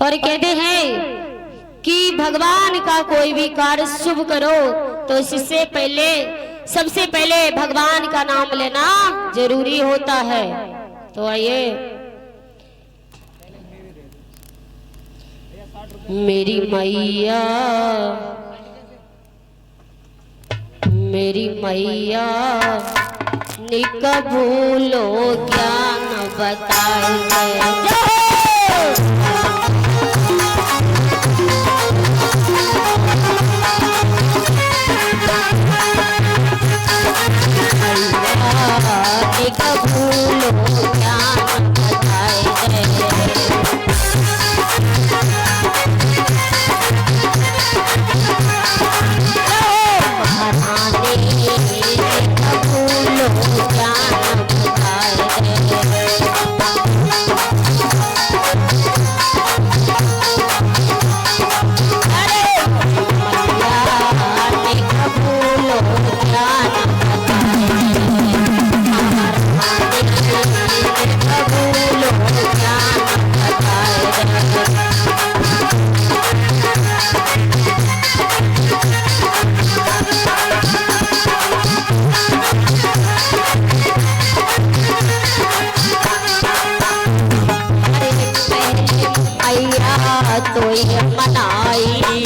और कहते हैं कि भगवान का कोई भी कार्य शुभ करो तो इससे पहले सबसे पहले भगवान का नाम लेना जरूरी होता है। तो आइए, मेरी मैया मेरी मैया निक भूलो ज्ञान बताए। एक भूलो ज्ञान बताए तो ये मनाई।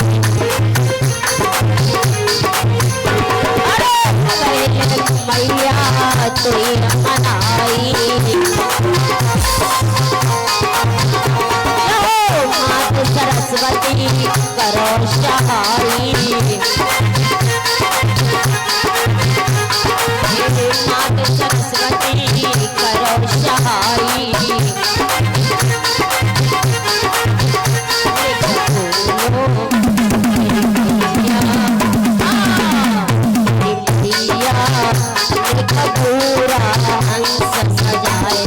अरे मैया तो ये मनाई। मात सरस्वती करो सहाई। मात सरस्वती करो सहाई। पूरा हंस सजाए।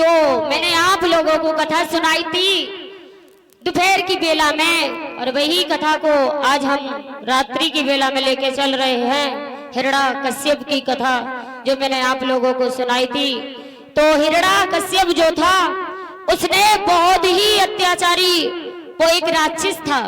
जो मैंने आप लोगों को कथा सुनाई थी दोपहर की बेला में, और वही कथा को आज हम रात्रि की बेला में लेके चल रहे हैं। हिरण्या कश्यप की कथा जो मैंने आप लोगों को सुनाई थी। तो हिरण्या कश्यप जो था उसने बहुत ही अत्याचारी, वो एक राक्षस था,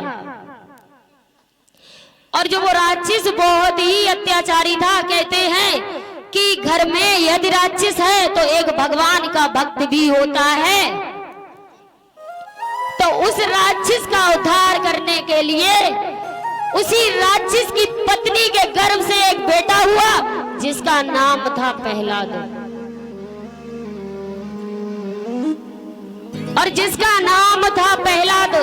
और जो वो राक्षस बहुत ही अत्याचारी था। कहते हैं कि घर में यदि राक्षस है तो एक भगवान का भक्त भी होता है। तो उस राक्षस का उद्धार करने के लिए उसी राक्षस की पत्नी के गर्भ से एक बेटा हुआ जिसका नाम था प्रहलाद, और जिसका नाम था प्रहलाद।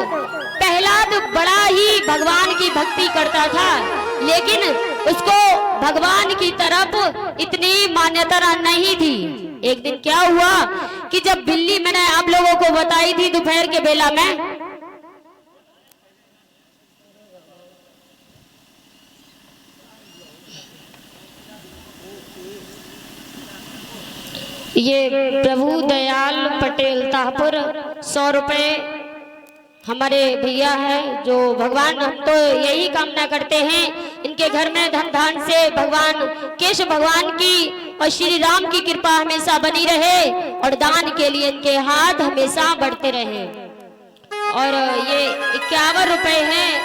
प्रहलाद बड़ा ही भगवान की भक्ति करता था, लेकिन उसको भगवान की तरफ इतनी मान्यता नहीं थी। एक दिन क्या हुआ कि जब बिल्ली मैंने आप लोगों को बताई थी दोपहर के बेला में, ये प्रभु दयाल पटेल ताहपुर 100 रुपए हमारे भैया है, जो भगवान हम तो यही कामना करते हैं इनके घर में धन धान से भगवान केशव भगवान की और श्री राम की कृपा हमेशा बनी रहे, और दान के लिए इनके हाथ हमेशा बढ़ते रहे। और ये 51 रुपए हैं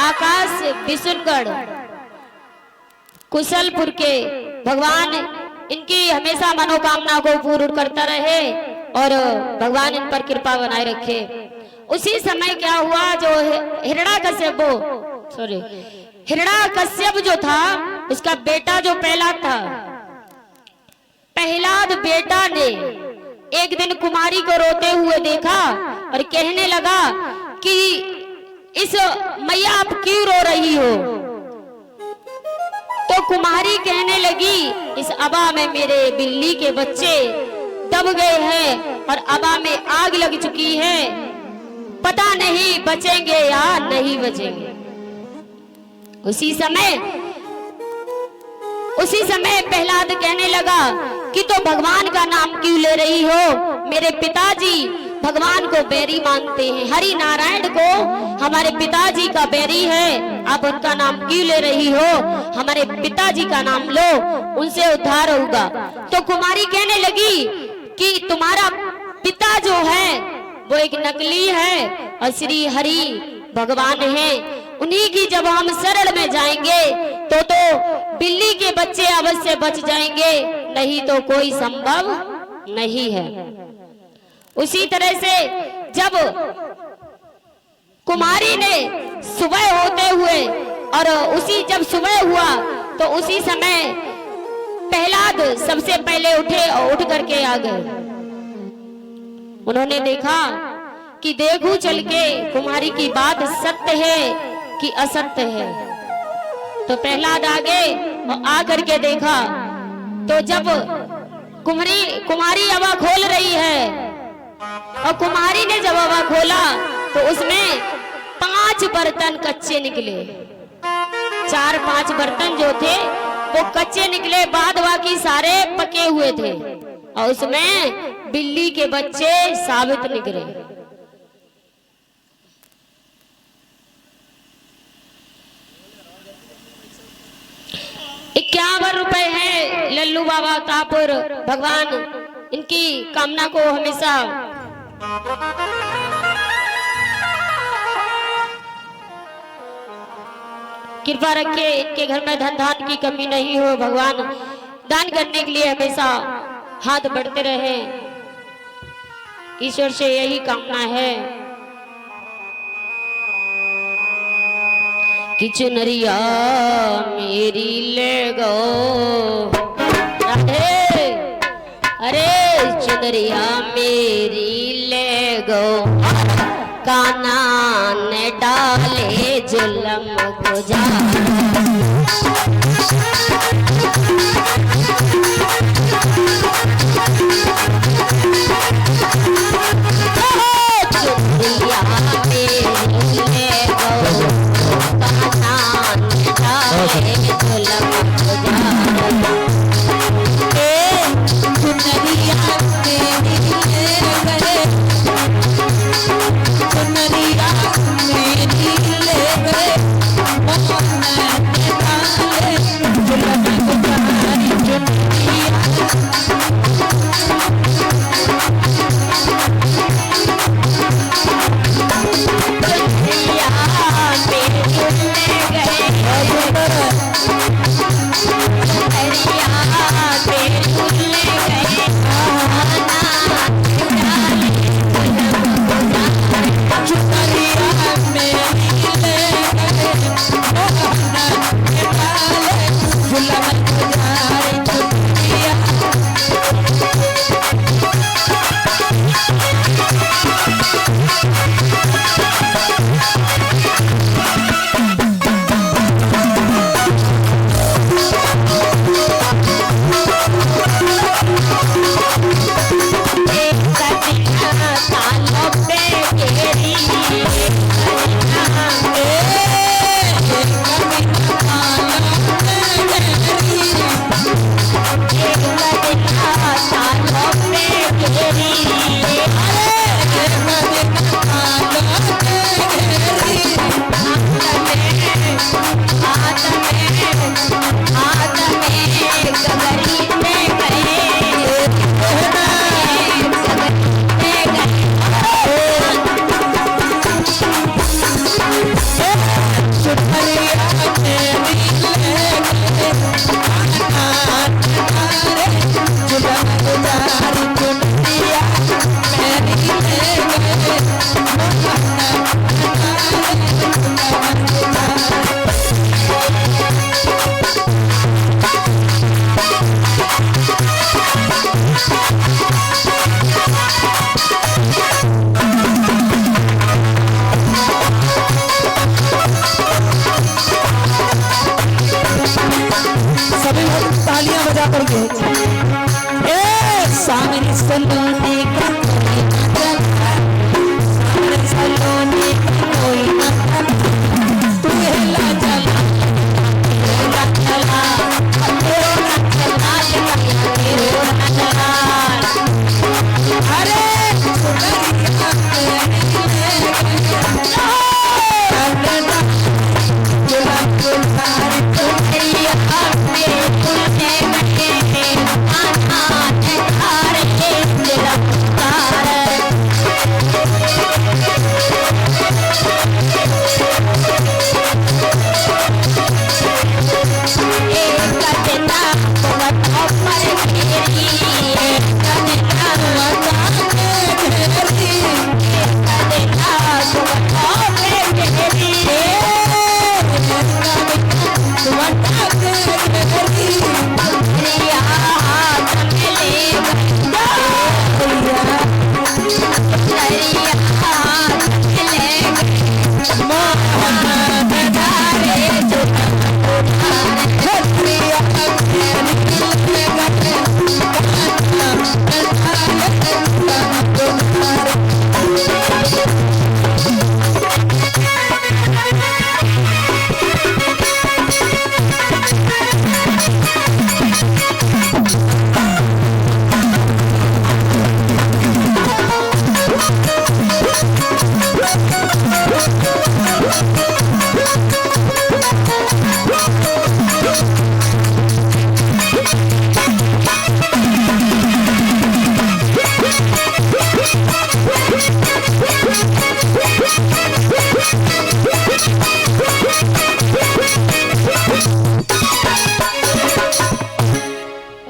आकाश बिशुनगढ़ कुशलपुर के। भगवान इनकी हमेशा मनोकामना को पूर्ण करता रहे और भगवान इन पर कृपा बनाए रखे। उसी समय क्या हुआ, जो हिरण्या कश्यप जो था उसका बेटा जो प्रहलाद था, प्रहलाद बेटा ने एक दिन कुमारी को रोते हुए देखा और कहने लगा कि इस मैया आप क्यों रो रही हो। तो कुमारी कहने लगी, इस अबा में मेरे बिल्ली के बच्चे दब गए हैं और अबा में आग लग चुकी है, पता नहीं बचेंगे या नहीं बचेंगे। उसी समय प्रहलाद कहने लगा कि तो भगवान का नाम क्यों ले रही हो, मेरे पिताजी भगवान को बैरी मानते हैं, हरि नारायण को हमारे पिताजी का बैरी है, आप उनका नाम क्यों ले रही हो, हमारे पिताजी का नाम लो, उनसे उद्धार होगा। तो कुमारी कहने लगी कि तुम्हारा पिता जो है वो एक नकली है और श्री हरि भगवान है, उन्हीं की जब हम शरण में जाएंगे तो बिल्ली के बच्चे अवश्य बच जाएंगे, नहीं तो कोई संभव नहीं है। उसी तरह से जब कुमारी ने सुबह होते हुए और जब सुबह हुआ तो उसी समय प्रहलाद सबसे पहले उठे और उठ करके आ गए। उन्होंने देखा कि देखूं चल के कुमारी की बात सत्य है कि असत्य है। तो प्रहलाद आगे और आ करके देखा तो जब कुमारी हवा खोल रही है और कुमारी ने जब हवा खोला तो उसमें 5 बर्तन कच्चे निकले, 4-5 बर्तन जो थे वो कच्चे निकले, बाद बाकी सारे पके हुए थे और उसमें बिल्ली के बच्चे साबित निकले। 51 रुपए है लल्लू बाबा तापुर, भगवान इनकी कामना को हमेशा कृपा रखे, इनके घर में धन धान की कमी नहीं हो, भगवान दान करने के लिए हमेशा हाथ बढ़ते रहे, ईश्वर से यही कामना है। कि चुनरिया मेरी ले गो, अरे चुनरिया मेरी ले गो, काना ने डाले जुल्म को जा। चुनरिया मेरी ले गो, काना ने डाले जुल्म को जा। चुनरिया मेरी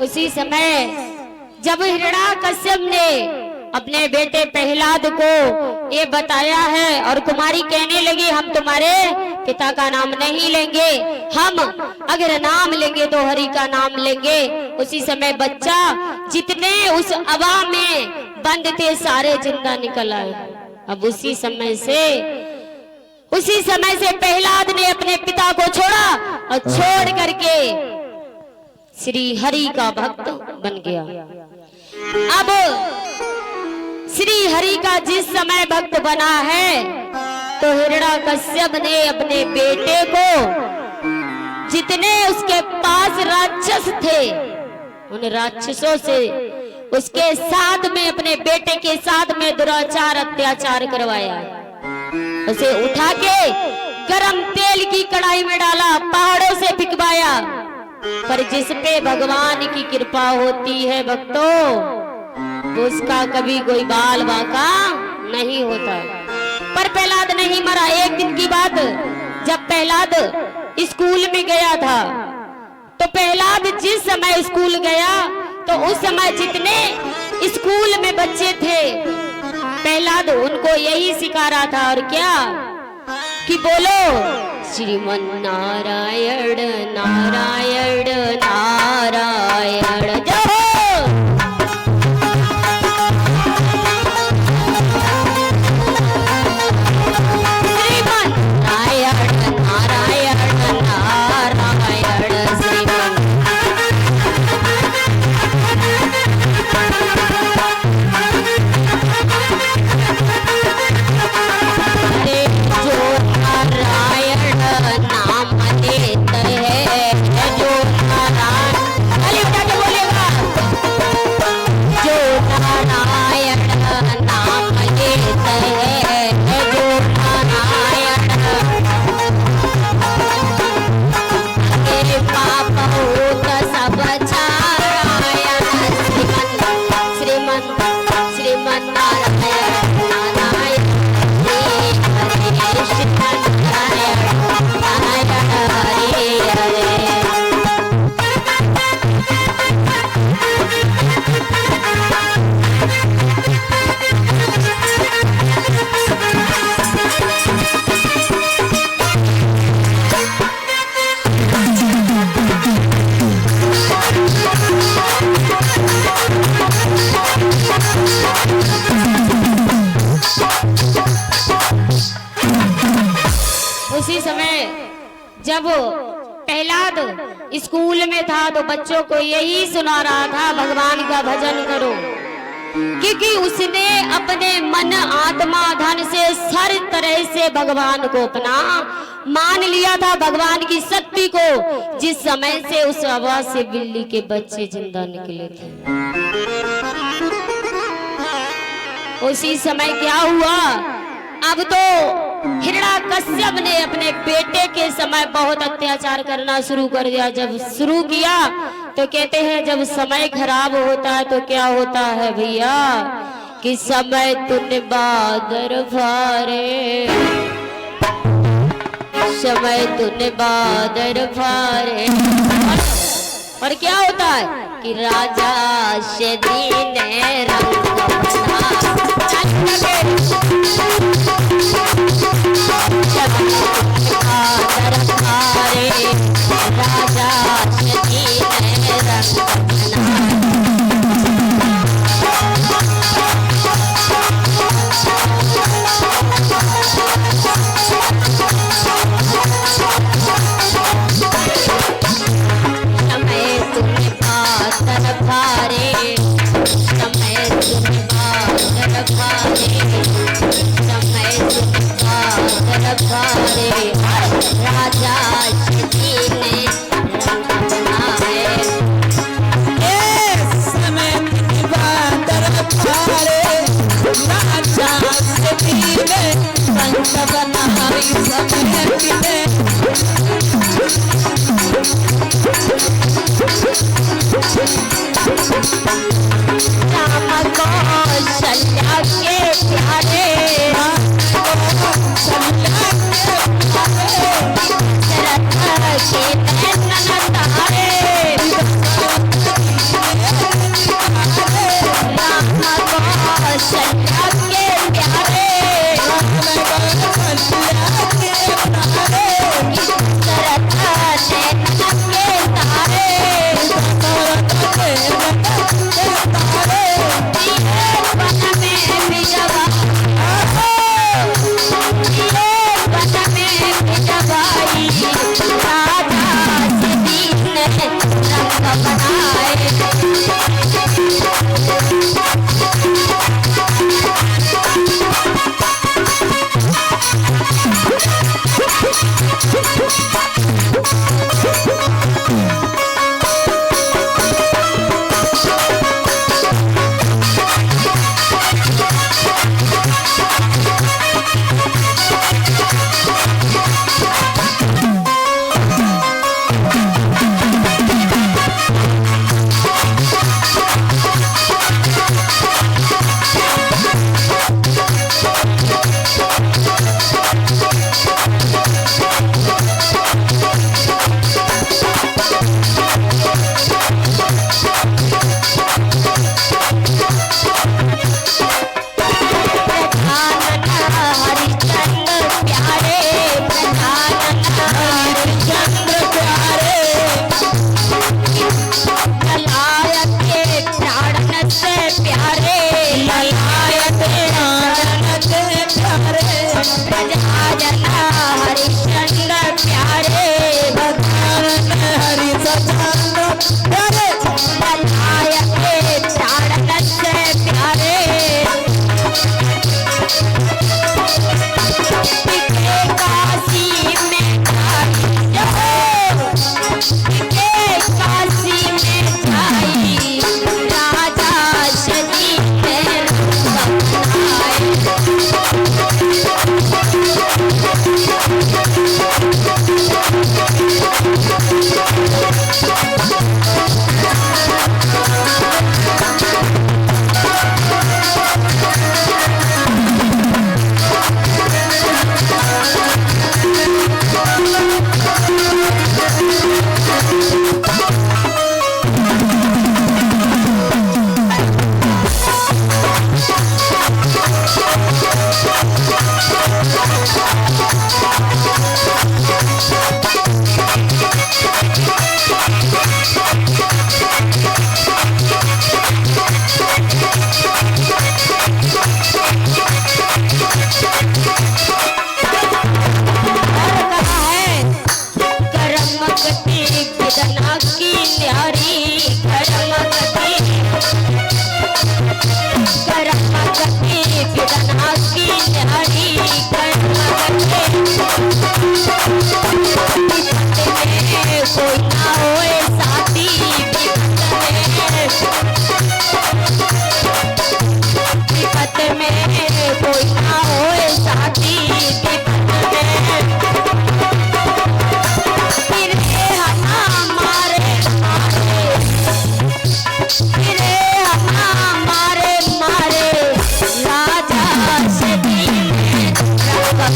उसी समय जब हिरण्याकश्यप ने अपने बेटे प्रहलाद को ये बताया है और कुमारी कहने लगी हम तुम्हारे पिता का नाम नहीं लेंगे, हम अगर नाम लेंगे तो हरि का नाम लेंगे। उसी समय बच्चा जितने उस हवा में बंद थे सारे जिंदा निकल आए। अब उसी समय से प्रहलाद ने अपने पिता को छोड़ा और छोड़ करके श्री हरि का भक्त बन गया। अब श्री हरि का जिस समय भक्त बना है तो हिरण्याकश्यप ने अपने बेटे को जितने उसके पास राक्षस थे उन राक्षसों से उसके साथ में अपने बेटे के साथ में दुराचार अत्याचार करवाया। उसे उठा के गरम तेल की कढ़ाई में डाला, पहाड़ों से फिकवाया। पर जिस पे भगवान की कृपा होती है भक्तों उसका कभी कोई बाल बाका नहीं होता। पर प्रहलाद नहीं मरा। एक दिन की बात, जब प्रहलाद स्कूल में गया था तो प्रहलाद जिस समय स्कूल गया तो उस समय जितने स्कूल में बच्चे थे प्रहलाद उनको यही सिखा रहा था। और क्या कि बोलो श्रीमन नारायण नारायण नारायण जय हो। श्रीमन नारायण नारायण नारायण श्रीमन उसी समय जब प्रहलाद स्कूल में था तो बच्चों को यही सुना रहा था भगवान का भजन करो, क्योंकि उसने अपने मन आत्मा धन से हर तरह से भगवान को अपना मान लिया था, भगवान की शक्ति को। जिस समय से उस आवाज से बिल्ली के बच्चे जिंदा निकले थे उसी समय क्या हुआ, अब तो हिरण्याकश्यप ने अपने बेटे के समय बहुत अत्याचार करना शुरू कर दिया। जब शुरू किया तो कहते हैं जब समय खराब होता है तो क्या होता है भैया, कि समय तूने बादर फारे, समय तूने बादर फारे। और क्या होता है कि राजा से दीने रंग बना, बादर फारे, राजा से दीने रंग बना। राजा राम कौशल्या के प्यारे,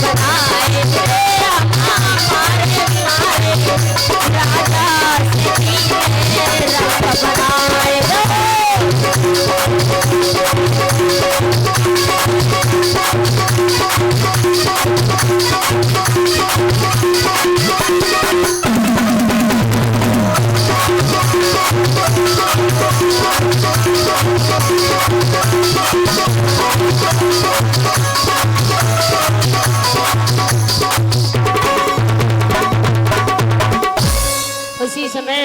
बनाए राजा से रब बनाए। उसी समय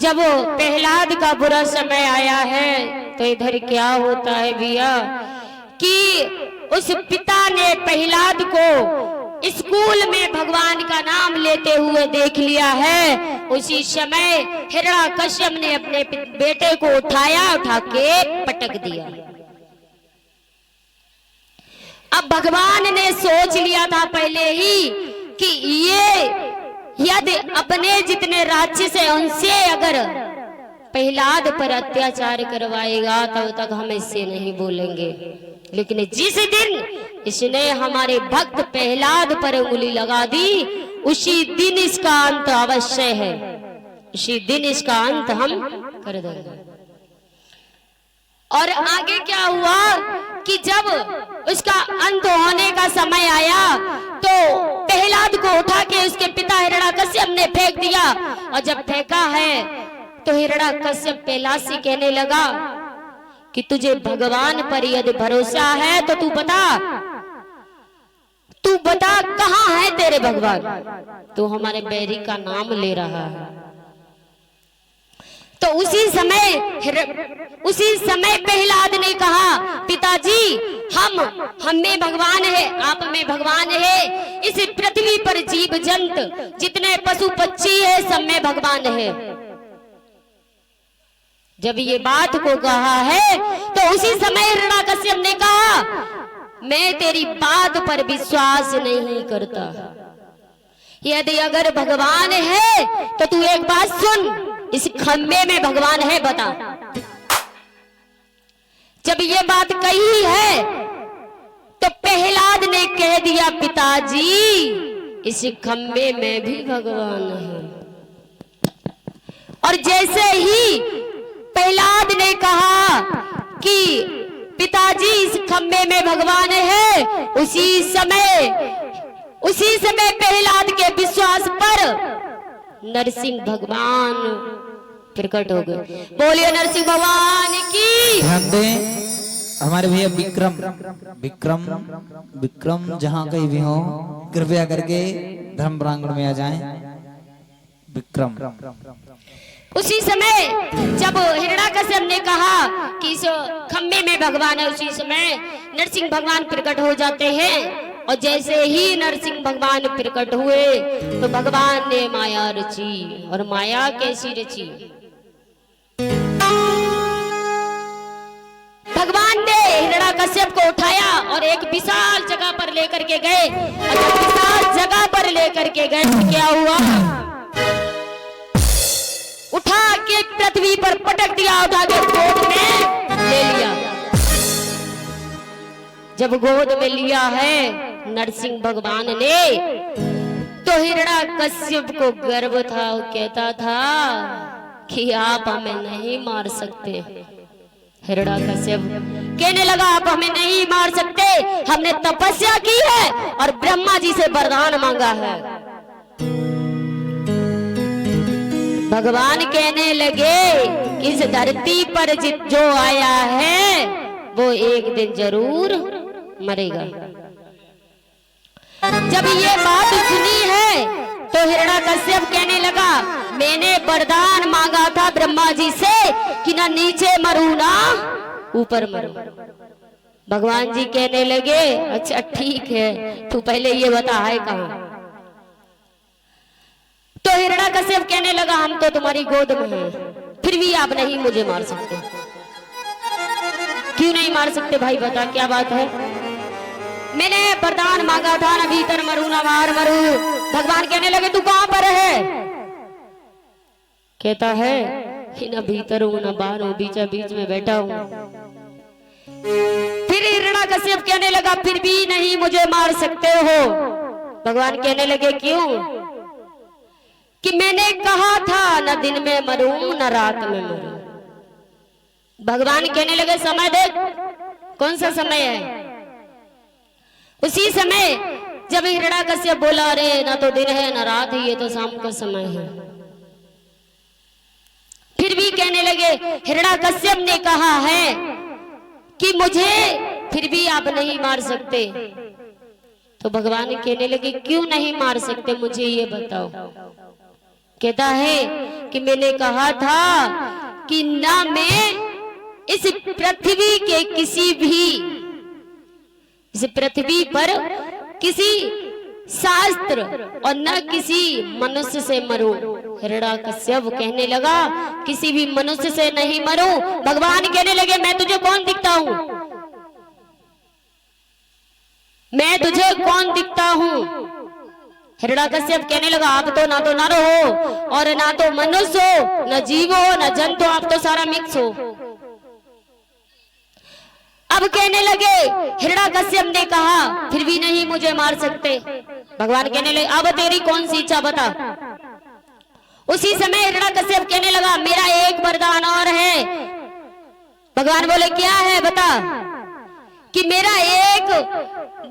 जब प्रहलाद का बुरा समय आया है तो इधर क्या होता है भैया कि उस पिता ने प्रहलाद को स्कूल में भगवान का नाम लेते हुए देख लिया है। उसी समय हिरण्याकश्यप ने अपने बेटे को उठा के पटक दिया। अब भगवान ने सोच लिया था पहले ही कि ये यदि अपने जितने राक्षस है उनसे अगर प्रहलाद पर अत्याचार करवाएगा तब तक हम इससे नहीं बोलेंगे, लेकिन जिस दिन इसने हमारे भक्त प्रहलाद पर उंगली लगा दी उसी दिन इसका अंत अवश्य है, उसी दिन इसका अंत हम कर देंगे। और आगे क्या हुआ कि जब उसका अंत होने का समय आया तो प्रहलाद को उठा के उसके पिता हिरण्याकश्यप ने फेंक दिया। और जब फेंका है तो हिरण्याकश्यप प्रहलाद से कहने लगा कि तुझे भगवान पर यदि भरोसा है तो तू बता कहाँ है तेरे भगवान, तू हमारे बैरी का नाम ले रहा है। तो उसी समय प्रहलाद ने कहा पिताजी हम में भगवान है, आप में भगवान है, इस पृथ्वी पर जीव जंत जितने पशु पक्षी है सब में भगवान है। जब ये बात को कहा है तो उसी समय हिरण्याकश्यप ने कहा मैं तेरी बात पर विश्वास नहीं करता, यदि अगर भगवान है तो तू एक बात सुन, इस खम्बे में भगवान है बता। जब ये बात कही है तो प्रहलाद ने कह दिया पिताजी इस खम्बे में भी भगवान है। और जैसे ही प्रहलाद ने कहा कि पिताजी इस खम्बे में भगवान है, उसी समय प्रहलाद के विश्वास पर नरसिंह भगवान प्रकट हो गए। बोलिए नरसिंह भगवान की। ध्यान दें हमारे भैया विक्रम जहाँ कहीं भी हो कृपया करके धर्म प्रांगण में आ जाएं। विक्रम उसी समय जब हिरण्याकश्यप ने कहा कि इस खम्बे में भगवान है, उसी समय नरसिंह भगवान प्रकट हो जाते हैं। और जैसे ही नरसिंह भगवान प्रकट हुए तो भगवान ने माया रची। और माया कैसी रची? भगवान ने हिरण्याकश्यप को उठाया और एक विशाल जगह पर लेकर के गए। और जब विशाल जगह पर लेकर के गए तो क्या हुआ? उठा के पृथ्वी पर पटक दिया, उठा के गोद में ले लिया। जब गोद में लिया है नरसिंह भगवान ने तो हिरण्याकश्यप को गर्व था, वो कहता था कि आप हमें नहीं मार सकते। हिरण्याकश्यप कहने लगा आप हमें नहीं मार सकते, हमने तपस्या की है और ब्रह्मा जी से वरदान मांगा है। भगवान कहने लगे कि इस धरती पर जो आया है वो एक दिन जरूर मरेगा। जब ये बात सुनी है तो हिरण्याकश्यप कहने लगा मैंने वरदान मांगा था ब्रह्मा जी से कि ना नीचे मरूं ना ऊपर मरूं। भगवान जी कहने लगे अच्छा ठीक है, तू पहले ये बता है कहां। तो हिरण्याकश्यप कहने लगा हम तो तुम्हारी गोद में हैं, फिर भी आप नहीं मुझे मार सकते। क्यों नहीं मार सकते भाई बता क्या बात है? मैंने वरदान मांगा था ना भीतर मरूं ना बाहर मरूं। भगवान कहने लगे तू कहां पर है? कहता है कि ना भीतर हूं ना बाहर हूं, बीच में बैठा हूं। फिर हिरण्याकश्यप कहने लगा फिर भी नहीं मुझे मार सकते हो। भगवान कहने लगे क्यों? कि मैंने कहा था न दिन में मरूं न रात में मरूं। भगवान कहने लगे समय देख, कौन सा समय है? उसी समय जब हिरण्याकश्यप बोला अरे ना तो दिन है ना रात है, ये तो शाम का समय है। फिर भी कहने लगे, हिरण्याकश्यप ने कहा है कि मुझे फिर भी आप नहीं मार सकते। तो भगवान कहने लगे क्यों नहीं मार सकते, मुझे ये बताओ। कहता है कि मैंने कहा था कि ना मैं इस पृथ्वी के किसी भी, इस पृथ्वी पर किसी शास्त्र और न किसी मनुष्य से मरूं। हिरण्याकश्यप कहने लगा किसी भी मनुष्य से नहीं मरूं। भगवान कहने लगे मैं तुझे कौन दिखता हूं? मैं तुझे कौन दिखता हूं? हिरण्याकश्यप कहने लगा आप तो नर हो और ना तो मनुष्य हो, न जीव हो, न जंतु, आप तो सारा मिक्स हो। अब कहने लगे, हिरण्याकश्यप ने कहा फिर भी नहीं मुझे मार सकते। भगवान कहने लगे अब तेरी कौन सी इच्छा बता। उसी समय हिरण्याकश्यप कहने लगा मेरा एक वरदान और है। भगवान बोले क्या है बता। कि मेरा एक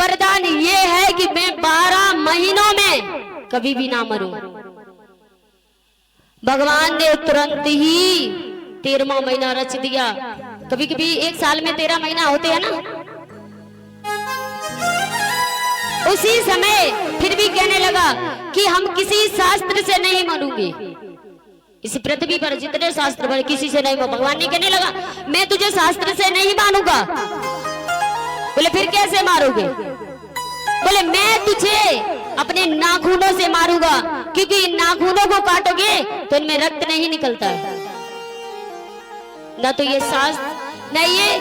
वरदान ये है कि मैं 12 महीनों में कभी भी ना मरूं। भगवान ने तुरंत ही 13वां महीना रच दिया। कभी कभी एक साल में 13 महीना होते हैं ना। उसी समय फिर भी कहने लगा कि हम किसी शास्त्र से नहीं मरूंगे। इस पृथ्वी पर जितने शास्त्र पर किसी से नहीं। भगवान ने कहने लगा मैं तुझे शास्त्र से नहीं मानूंगा। बोले फिर कैसे मारोगे? बोले मैं तुझे अपने नाखूनों से मारूंगा, क्योंकि इन नाखूनों को काटोगे तो इनमें रक्त नहीं निकलता है। ना तो ये शास्त्र न ये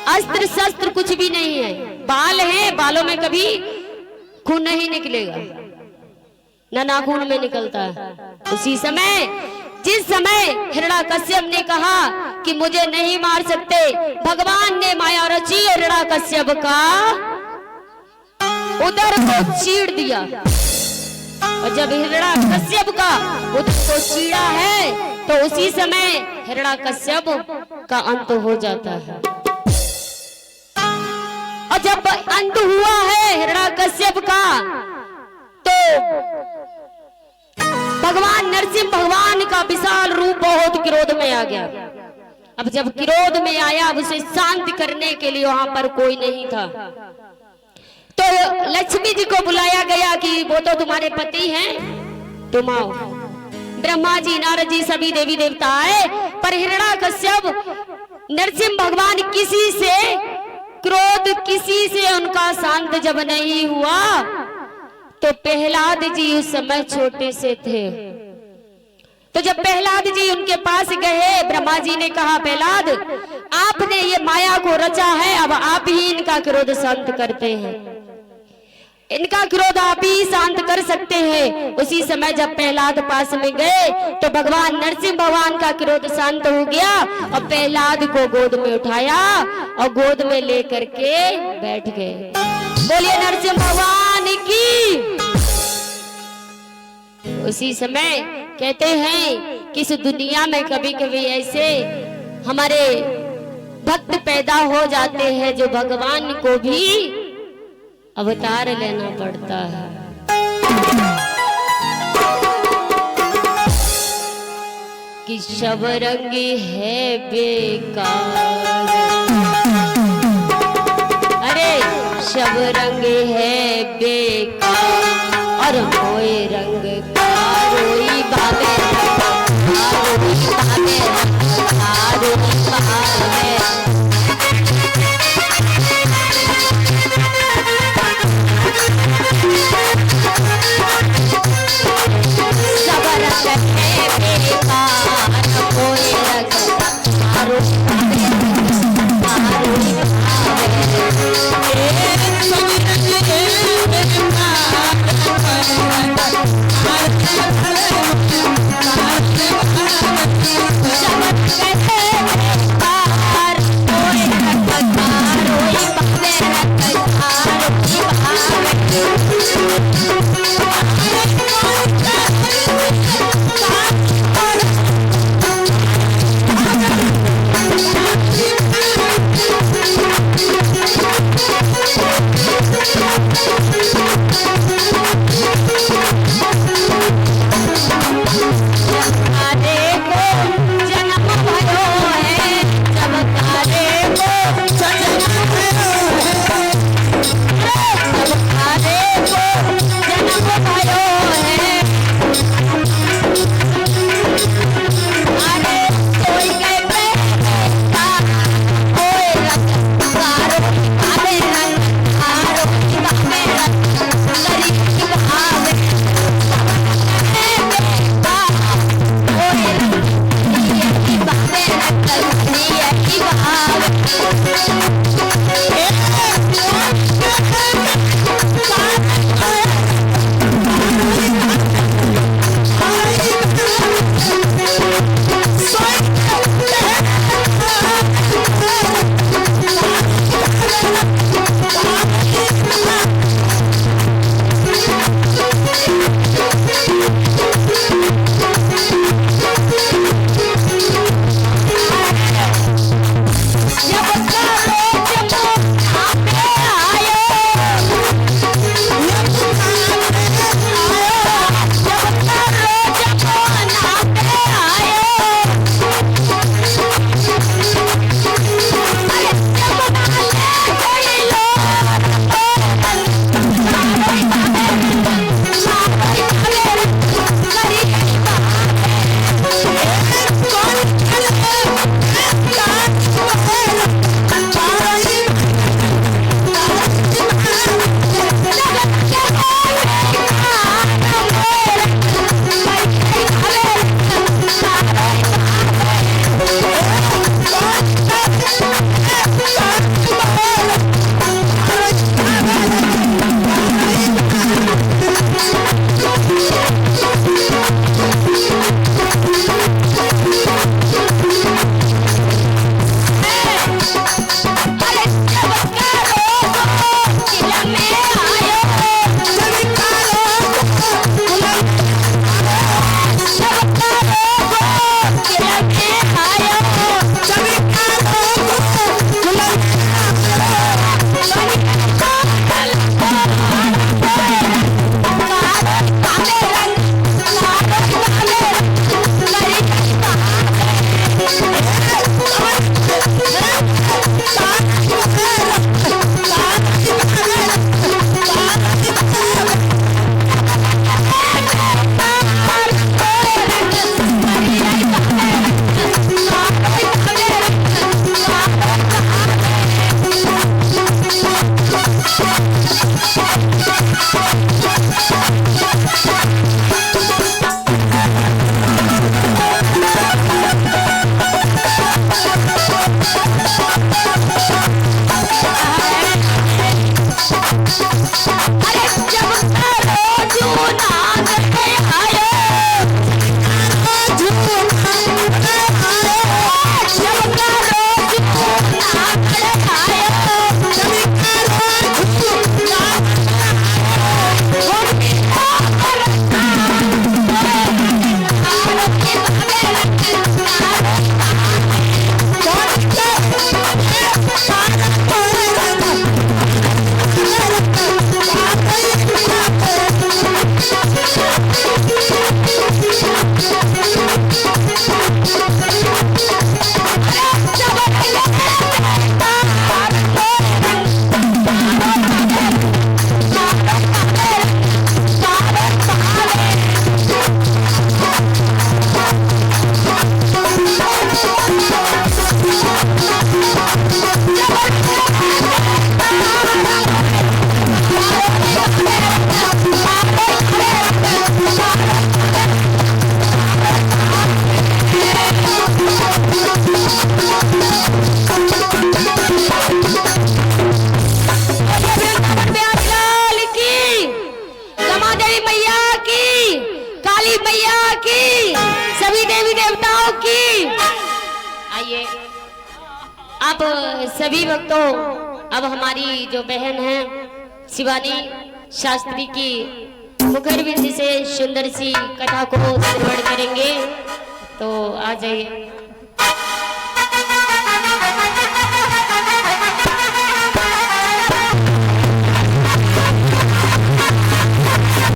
अस्त्र शस्त्र कुछ भी नहीं है। बाल है, बालों में कभी खून नहीं निकलेगा, न नाखून में निकलता है। उसी समय जिस समय हिरण्याकश्यप ने कहा कि मुझे नहीं मार सकते, भगवान ने माया रची और हिरण्याकश्यप का उदर को चीर दिया। और जब हिरण्याकश्यप का उदर को चीरा है तो उसी समय हिरण्याकश्यप का अंत हो जाता है। और जब अंत हुआ है हिरण्याकश्यप का तो भगवान नरसिंह भगवान का विशाल रूप बहुत क्रोध में आ गया। अब जब क्रोध में आया, उसे शांत करने के लिए वहां पर कोई नहीं था। तो लक्ष्मी जी को बुलाया गया कि वो तो तुम्हारे पति हैं, तुम आओ। ब्रह्मा जी, नारद जी, सभी देवी देवता आए, पर हिरण्याकश्यप नरसिंह भगवान किसी से क्रोध, किसी से उनका शांत जब नहीं हुआ तो प्रहलाद जी उस समय छोटे से थे। तो जब प्रहलाद जी उनके पास गए, ब्रह्मा जी ने कहा प्रहलाद आपने ये माया को रचा है, अब आप ही इनका क्रोध शांत करते हैं, इनका क्रोध आप ही शांत कर सकते हैं। उसी समय जब प्रहलाद पास में गए तो भगवान नरसिंह भगवान का क्रोध शांत हो गया और प्रहलाद को गोद में उठाया और गोद में लेकर के बैठ गए। बोलिए नरसिंह भगवान की। उसी समय कहते हैं कि इस दुनिया में कभी कभी ऐसे हमारे भक्त पैदा हो जाते हैं जो भगवान को भी अवतार लेना पड़ता है। कि शब रंग है बेकार, अरे शब रंग है बेकार और कोई रंग कारोई बाबे, कारोई बाबे, कारोई बाबे। अब सभी भक्तों, अब हमारी जो बहन है शिवानी, शास्त्री की मुखर विधि से सुंदर सी कथा को श्रवण करेंगे। तो आ जाइए।